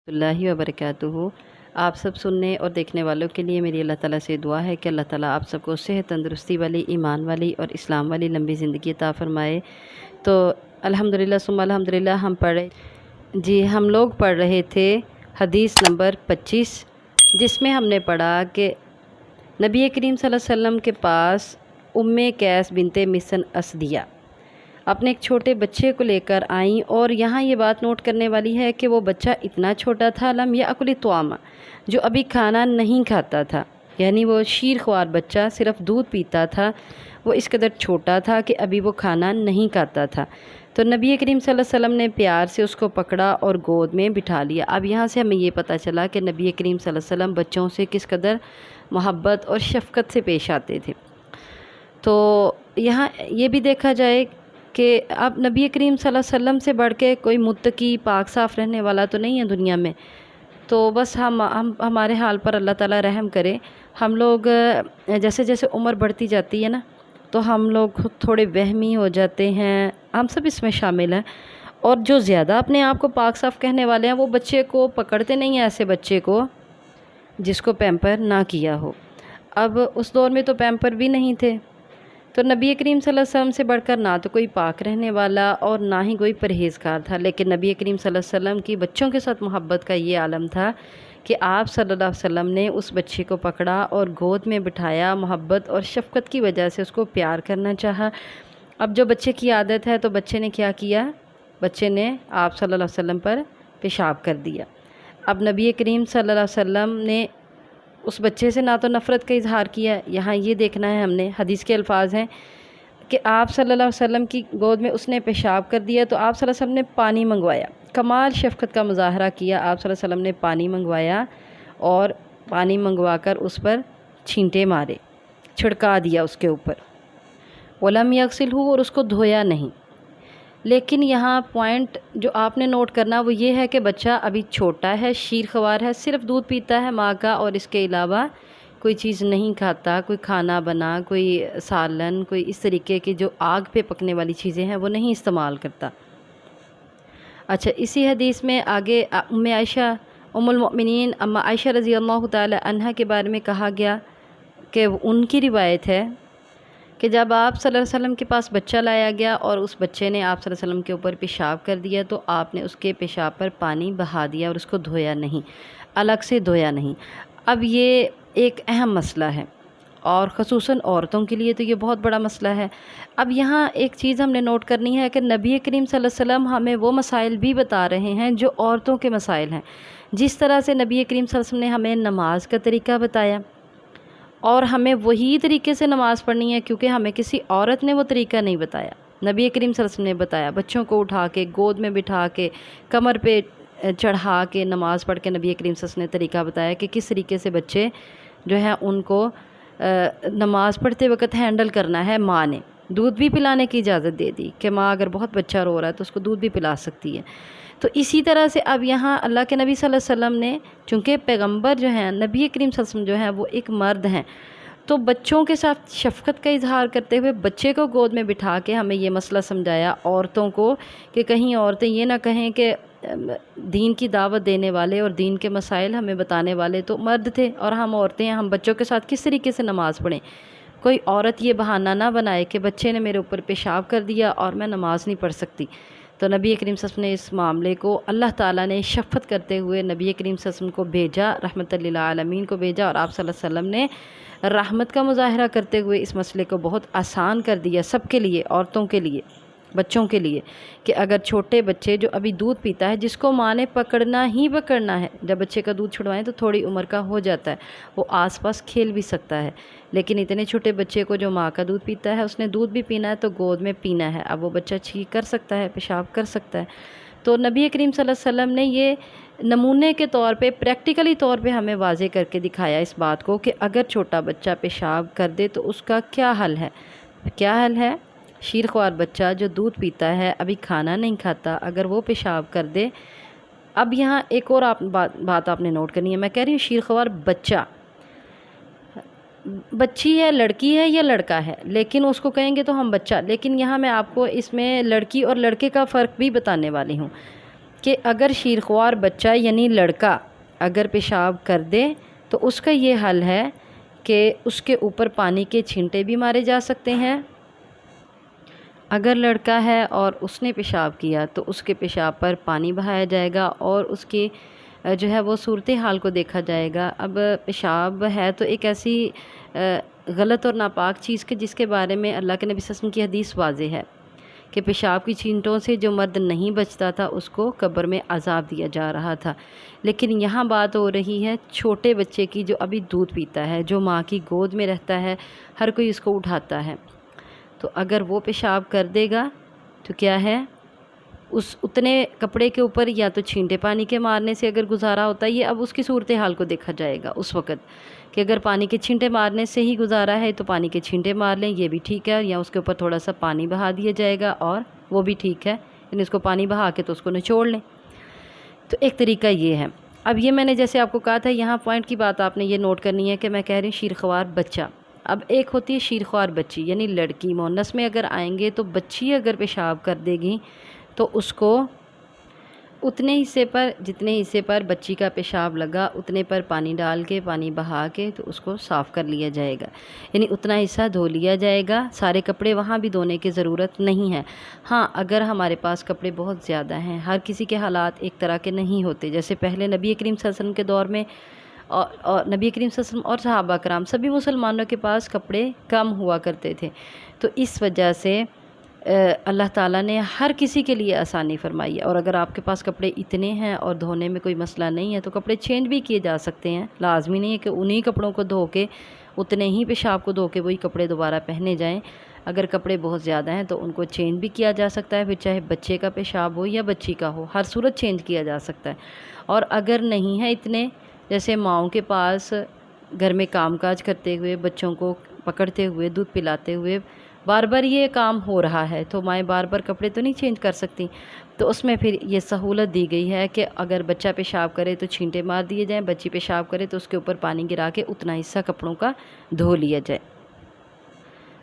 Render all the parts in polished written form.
اللہ وبرکاتہ۔ آپ سب سننے اور دیکھنے والوں کے لیے میری اللہ تعالیٰ سے دعا ہے کہ اللہ تعالیٰ آپ سب کو صحت، تندرستی والی، ایمان والی اور اسلام والی لمبی زندگی عطا فرمائے۔ تو الحمدللہ ثم الحمدللہ ہم لوگ پڑھ رہے تھے حدیث نمبر 25، جس میں ہم نے پڑھا کہ نبی کریم صلی اللہ علیہ وسلم کے پاس قیس بنت محصن اسدیہ اپنے ایک چھوٹے بچے کو لے کر آئیں، اور یہاں یہ بات نوٹ کرنے والی ہے کہ وہ بچہ اتنا چھوٹا تھا، لم یاکل الطعام، جو ابھی کھانا نہیں کھاتا تھا، یعنی وہ شیر خوار بچہ صرف دودھ پیتا تھا، وہ اس قدر چھوٹا تھا کہ ابھی وہ کھانا نہیں کھاتا تھا۔ تو نبی کریم صلی اللہ علیہ وسلم نے پیار سے اس کو پکڑا اور گود میں بٹھا لیا۔ اب یہاں سے ہمیں یہ پتہ چلا کہ نبی کریم صلی اللہ علیہ وسلم بچوں سے کس قدر محبت اور شفقت سے پیش آتے تھے۔ تو یہاں یہ بھی دیکھا جائے کہ اب نبی کریم صلی اللہ علیہ وسلم سے بڑھ کے کوئی متقی، پاک صاف رہنے والا تو نہیں ہے دنیا میں۔ تو بس ہمارے حال پر اللہ تعالیٰ رحم کرے۔ ہم لوگ جیسے جیسے عمر بڑھتی جاتی ہے نا، تو ہم لوگ خود تھوڑے وہمی ہو جاتے ہیں، ہم سب اس میں شامل ہیں۔ اور جو زیادہ اپنے آپ کو پاک صاف کہنے والے ہیں، وہ بچے کو پکڑتے نہیں ہیں، ایسے بچے کو جس کو پیمپر نہ کیا ہو۔ اب اس دور میں تو پیمپر بھی نہیں تھے، تو نبی کریم صلی اللہ علیہ وسلم سے بڑھ کر نہ تو کوئی پاک رہنے والا اور نہ ہی کوئی پرہیزگار تھا، لیکن نبی کریم صلی اللہ علیہ وسلم کی بچوں کے ساتھ محبت کا یہ عالم تھا کہ آپ صلی اللہ علیہ وسلم نے اس بچے کو پکڑا اور گود میں بٹھایا، محبت اور شفقت کی وجہ سے اس کو پیار کرنا چاہا۔ اب جو بچے کی عادت ہے، تو بچے نے کیا کیا؟ بچے نے آپ صلی اللہ علیہ وسلم پر پیشاب کر دیا۔ اب نبی کریم صلی اللہ علیہ وسلم نے اس بچے سے نہ تو نفرت کا اظہار کیا، یہاں یہ دیکھنا ہے ہم نے، حدیث کے الفاظ ہیں کہ آپ صلی اللہ علیہ وسلم کی گود میں اس نے پیشاب کر دیا، تو آپ صلی اللہ علیہ وسلم نے پانی منگوایا، کمال شفقت کا مظاہرہ کیا۔ آپ صلی اللہ علیہ وسلم نے پانی منگوایا اور پانی منگوا کر اس پر چھینٹے مارے، چھڑکا دیا اس کے اوپر، ولم یغسلہ، اور اس کو دھویا نہیں۔ لیکن یہاں پوائنٹ جو آپ نے نوٹ کرنا وہ یہ ہے کہ بچہ ابھی چھوٹا ہے، شیر خوار ہے، صرف دودھ پیتا ہے ماں کا، اور اس کے علاوہ کوئی چیز نہیں کھاتا، کوئی کھانا بنا، کوئی سالن، کوئی اس طریقے کی جو آگ پہ پکنے والی چیزیں ہیں وہ نہیں استعمال کرتا۔ اچھا، اسی حدیث میں آگے ام المؤمنین اما عائشہ رضی اللہ تعالی عنہ کے بارے میں کہا گیا کہ ان کی روایت ہے کہ جب آپ صلی اللہ علیہ وسلم کے پاس بچہ لایا گیا اور اس بچے نے آپ صلی اللہ علیہ وسلم کے اوپر پیشاب کر دیا، تو آپ نے اس کے پیشاب پر پانی بہا دیا اور اس کو دھویا نہیں، الگ سے دھویا نہیں۔ اب یہ ایک اہم مسئلہ ہے، اور خصوصاً عورتوں کے لیے تو یہ بہت بڑا مسئلہ ہے۔ اب یہاں ایک چیز ہم نے نوٹ کرنی ہے کہ نبی کریم صلی اللہ علیہ وسلم ہمیں وہ مسائل بھی بتا رہے ہیں جو عورتوں کے مسائل ہیں۔ جس طرح سے نبی کریم صلی اللہ علیہ وسلم نے ہمیں نماز کا طریقہ بتایا، اور ہمیں وہی طریقے سے نماز پڑھنی ہے، کیونکہ ہمیں کسی عورت نے وہ طریقہ نہیں بتایا، نبی کریم صلی اللہ علیہ وسلم نے بتایا۔ بچوں کو اٹھا کے گود میں بٹھا کے کمر پہ چڑھا کے نماز پڑھ کے نبی کریم صلی اللہ علیہ وسلم نے طریقہ بتایا کہ کس طریقے سے بچے جو ہیں ان کو نماز پڑھتے وقت ہینڈل کرنا ہے۔ ماں نے دودھ بھی پلانے کی اجازت دے دی کہ ماں اگر بہت بچہ رو رہا ہے تو اس کو دودھ بھی پلا سکتی ہے۔ تو اسی طرح سے اب یہاں اللہ کے نبی صلی اللہ علیہ وسلم نے، چونکہ پیغمبر جو ہیں نبی کریم صلی اللہ علیہ وسلم جو ہیں وہ ایک مرد ہیں، تو بچوں کے ساتھ شفقت کا اظہار کرتے ہوئے بچے کو گود میں بٹھا کے ہمیں یہ مسئلہ سمجھایا عورتوں کو، کہ کہیں عورتیں یہ نہ کہیں کہ دین کی دعوت دینے والے اور دین کے مسائل ہمیں بتانے والے تو مرد تھے اور ہم عورتیں ہیں، ہم بچوں کے ساتھ کس طریقے سے نماز پڑھیں۔ کوئی عورت یہ بہانہ نہ بنائے کہ بچے نے میرے اوپر پیشاب کر دیا اور میں نماز نہیں پڑھ سکتی۔ تو نبی کریم صلی اللہ علیہ وسلم نے اس معاملے کو، اللہ تعالیٰ نے شفقت کرتے ہوئے نبی کریم صلی اللہ علیہ وسلم کو بھیجا، رحمت للعالمین کو بھیجا، اور آپ صلی اللہ علیہ وسلم نے رحمت کا مظاہرہ کرتے ہوئے اس مسئلے کو بہت آسان کر دیا سب کے لیے، عورتوں کے لیے، بچوں کے لیے، کہ اگر چھوٹے بچے جو ابھی دودھ پیتا ہے، جس کو ماں نے پکڑنا ہی پکڑنا ہے، جب بچے کا دودھ چھڑوائیں تو تھوڑی عمر کا ہو جاتا ہے، وہ آس پاس کھیل بھی سکتا ہے، لیکن اتنے چھوٹے بچے کو جو ماں کا دودھ پیتا ہے، اس نے دودھ بھی پینا ہے تو گود میں پینا ہے۔ اب وہ بچہ چھینک کر سکتا ہے، پیشاب کر سکتا ہے۔ تو نبی کریم صلی اللہ علیہ وسلم نے یہ نمونے کے طور پہ، پریکٹیکلی طور پہ ہمیں واضح کر کے دکھایا اس بات کو کہ اگر چھوٹا بچہ پیشاب کر دے تو اس کا کیا حل ہے۔ کیا حل ہے؟ شیر خوار بچہ جو دودھ پیتا ہے، ابھی کھانا نہیں کھاتا، اگر وہ پیشاب کر دے۔ اب یہاں ایک اور بات آپ نے نوٹ کرنی ہے، میں کہہ رہی ہوں شیر خوار بچہ، بچی ہے، لڑکی ہے یا لڑکا ہے، لیکن اس کو کہیں گے تو ہم بچہ، لیکن یہاں میں آپ کو اس میں لڑکی اور لڑکے کا فرق بھی بتانے والی ہوں۔ کہ اگر شیرخوار بچہ یعنی لڑکا اگر پیشاب کر دے تو اس کا یہ حل ہے کہ اس کے اوپر پانی کے چھینٹے بھی مارے جا سکتے ہیں۔ اگر لڑکا ہے اور اس نے پیشاب کیا تو اس کے پیشاب پر پانی بہایا جائے گا اور اس کی جو ہے وہ صورتحال کو دیکھا جائے گا۔ اب پیشاب ہے تو ایک ایسی غلط اور ناپاک چیز کے جس کے بارے میں اللہ کے نبی صلی اللہ علیہ وسلم کی حدیث واضح ہے کہ پیشاب کی چھینٹوں سے جو مرد نہیں بچتا تھا اس کو قبر میں عذاب دیا جا رہا تھا۔ لیکن یہاں بات ہو رہی ہے چھوٹے بچے کی جو ابھی دودھ پیتا ہے، جو ماں کی گود میں رہتا ہے، ہر کوئی اس کو اٹھاتا ہے، تو اگر وہ پیشاب کر دے گا تو کیا ہے، اس اتنے کپڑے کے اوپر یا تو چھینٹے پانی کے مارنے سے اگر گزارا ہوتا ہے، یہ اب اس کی صورتحال کو دیکھا جائے گا اس وقت کہ اگر پانی کے چھینٹے مارنے سے ہی گزارا ہے تو پانی کے چھینٹے مار لیں، یہ بھی ٹھیک ہے، یا اس کے اوپر تھوڑا سا پانی بہا دیا جائے گا اور وہ بھی ٹھیک ہے، یعنی اس کو پانی بہا کے تو اس کو نچوڑ لیں۔ تو ایک طریقہ یہ ہے۔ اب یہ میں نے جیسے آپ کو کہا تھا، یہاں پوائنٹ کی بات آپ نے یہ نوٹ کرنی ہے کہ میں کہہ رہی ہوں شیرخوار بچہ۔ اب ایک ہوتی ہے شیرخوار بچی یعنی لڑکی، مؤنث میں اگر آئیں گے تو بچی اگر پیشاب کر دے گی تو اس کو اتنے حصے پر، جتنے حصے پر بچی کا پیشاب لگا اتنے پر پانی ڈال کے، پانی بہا کے تو اس کو صاف کر لیا جائے گا، یعنی اتنا حصہ دھو لیا جائے گا۔ سارے کپڑے وہاں بھی دھونے کی ضرورت نہیں ہے۔ ہاں اگر ہمارے پاس کپڑے بہت زیادہ ہیں، ہر کسی کے حالات ایک طرح کے نہیں ہوتے، جیسے پہلے نبی کریم صلی اللہ علیہ وسلم کے دور میں اور نبی کریم صلی اللہ علیہ وسلم اور صحابہ کرام سبھی مسلمانوں کے پاس کپڑے کم ہوا کرتے تھے، تو اس وجہ سے اللہ تعالیٰ نے ہر کسی کے لیے آسانی فرمائی ہے۔ اور اگر آپ کے پاس کپڑے اتنے ہیں اور دھونے میں کوئی مسئلہ نہیں ہے تو کپڑے چینج بھی کیے جا سکتے ہیں، لازمی نہیں ہے کہ انہی کپڑوں کو دھو کے، اتنے ہی پیشاب کو دھو کے وہی کپڑے دوبارہ پہنے جائیں۔ اگر کپڑے بہت زیادہ ہیں تو ان کو چینج بھی کیا جا سکتا ہے، پھر چاہے بچے کا پیشاب ہو یا بچی کا ہو، ہر صورت چینج کیا جا سکتا ہے۔ اور اگر نہیں ہے اتنے، جیسے ماؤں کے پاس گھر میں کام کاج کرتے ہوئے، بچوں کو پکڑتے ہوئے، دودھ پلاتے ہوئے بار بار یہ کام ہو رہا ہے، تو مائیں بار بار کپڑے تو نہیں چینج کر سکتی، تو اس میں پھر یہ سہولت دی گئی ہے کہ اگر بچہ پیشاب کرے تو چھینٹے مار دیے جائیں، بچی پیشاب کرے تو اس کے اوپر پانی گرا کے اتنا حصہ کپڑوں کا دھو لیا جائے۔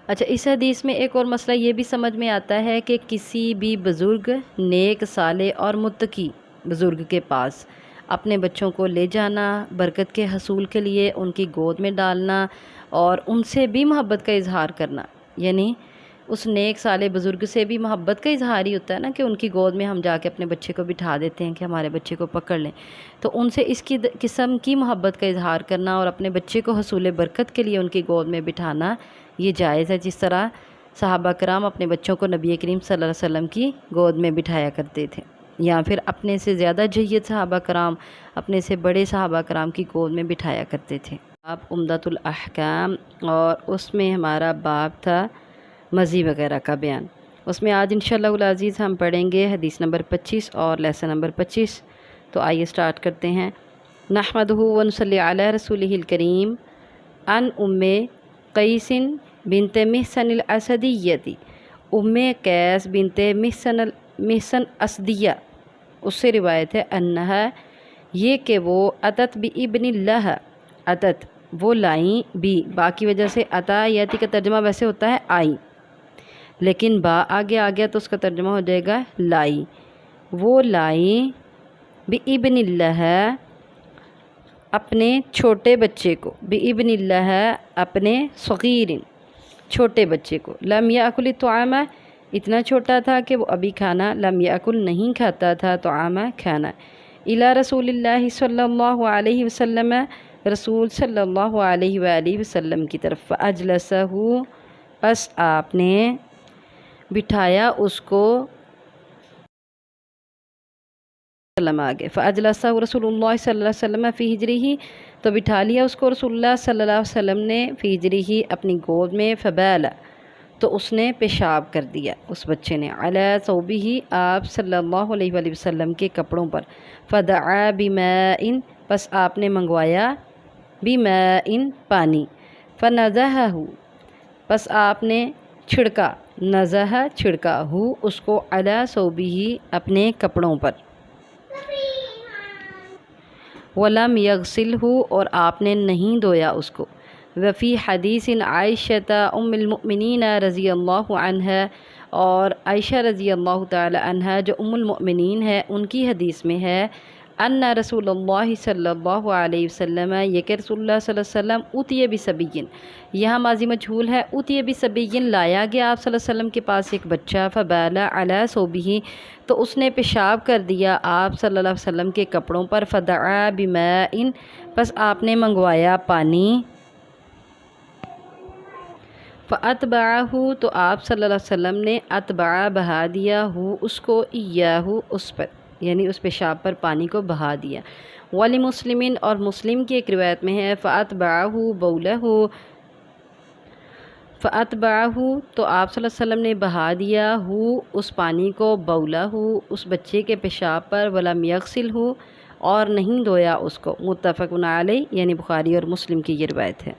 اچھا، اس حدیث میں ایک اور مسئلہ یہ بھی سمجھ میں آتا ہے کہ کسی بھی بزرگ، نیک، صالح اور متقی بزرگ کے پاس اپنے بچوں کو لے جانا، برکت کے حصول کے لیے ان کی گود میں ڈالنا اور ان سے بھی محبت کا اظہار کرنا، یعنی اس نیک صالح بزرگ سے بھی محبت کا اظہار ہی ہوتا ہے نا کہ ان کی گود میں ہم جا کے اپنے بچے کو بٹھا دیتے ہیں کہ ہمارے بچے کو پکڑ لیں، تو ان سے اس کی قسم کی محبت کا اظہار کرنا اور اپنے بچے کو حصول برکت کے لیے ان کی گود میں بٹھانا یہ جائز ہے، جس طرح صحابہ کرام اپنے بچوں کو نبی کریم صلی اللہ علیہ وسلم کی گود میں بٹھایا کرتے تھے، یا پھر اپنے سے زیادہ جید صحابہ کرام اپنے سے بڑے صحابہ کرام کی گود میں بٹھایا کرتے تھے۔ آپ عمدۃ الاحکام، اور اس میں ہمارا باب تھا مزی وغیرہ کا بیان۔ اس میں آج انشاءاللہ العزیز ہم پڑھیں گے حدیث نمبر 25 اور لیسن نمبر 25۔ تو آئیے سٹارٹ کرتے ہیں۔ نحمدہ ونصلی علی رسولہ الکریم۔ ان ام قیس بنت محصن الاسدیتی، ام قیس بنت محصن اسدیہ، اس سے روایت ہے انہا، یہ کہ وہ اتت بابن اللہ، اتت وہ لائیں، بھی با کی وجہ سے عطا یاتی کا ترجمہ ویسے ہوتا ہے آئی، لیکن با آگے آ گیا تو اس کا ترجمہ ہو جائے گا لائی، وہ لائیں بابن اللہ، اپنے چھوٹے بچے کو، بابن اللہ اپنے صغیر، چھوٹے بچے کو، لم یاکل الطعام، اتنا چھوٹا تھا کہ وہ ابھی کھانا، لم یاکل نہیں کھاتا تھا، طعام کھانا، الی رسول اللہ صلی اللہ علیہ وسلم، رسول صلی اللہ علیہ وآلہ وسلم کی طرف، فاجلسہ، پس آپ نے بٹھایا اس کو، آگے فاجلسہ رسول اللہ صلی اللہ علیہ وسلم فی حجرہ، تو بٹھا لیا اس کو رسول اللہ صلی اللہ علیہ وسلم نے، فی حجرہ اپنی گود میں، فبال، تو اس نے پیشاب کر دیا اس بچے نے، علی ثوبہ آپ صلی اللہ علیہ وآلہ وسلم کے کپڑوں پر، فدعا بماء، پس آپ نے منگوایا، بماء پانی، فنضحہ، پس آپ نے چھڑکا، نضح چھڑکا، ہو اس کو، علی ثوبہ اپنے کپڑوں پر، ولم یغسلہ اور آپ نے نہیں دھویا اس کو، وفی حدیث عائشہ ام المؤمنین رضی اللہ عنہا، اور عائشہ رضی اللہ تعالی عنہ جو ام المؤمنین ہے، ان کی حدیث میں ہے ان رسول اللہ صلی اللہ علیہ وسلم، یہ کہ رسول اللہ صلی اللہ علیہ وسلم اوتیہ بصبیین، یہاں ماضی مجہول ہے، اوتیہ بصبیین، لایا گیا آپ صلی اللہ علیہ وسلم کے پاس ایک بچہ، فبال علی ثوبہ، تو اس نے پیشاب کر دیا آپ صلی اللہ علیہ وسلم کے کپڑوں پر، فدعا بماء، پس آپ نے منگوایا پانی، فاتبعہ، تو آپ صلی اللہ علیہ وسلم نے اتبع بہا دیا ہو اس کو، ایاہ اس پر، یعنی اس پیشاب پر پانی کو بہا دیا۔ ولی مسلمین، اور مسلم کی ایک روایت میں ہے فاتبعہ بولہ، فاتبعہ، تو آپ صلی اللہ علیہ وسلم نے بہا دیا ہو اس پانی کو، بولہ، اس بچے کے پیشاب پر، ولم یغسلہ، اور نہیں دھویا اس کو۔ متفق علیہ، یعنی بخاری اور مسلم کی یہ روایت ہے۔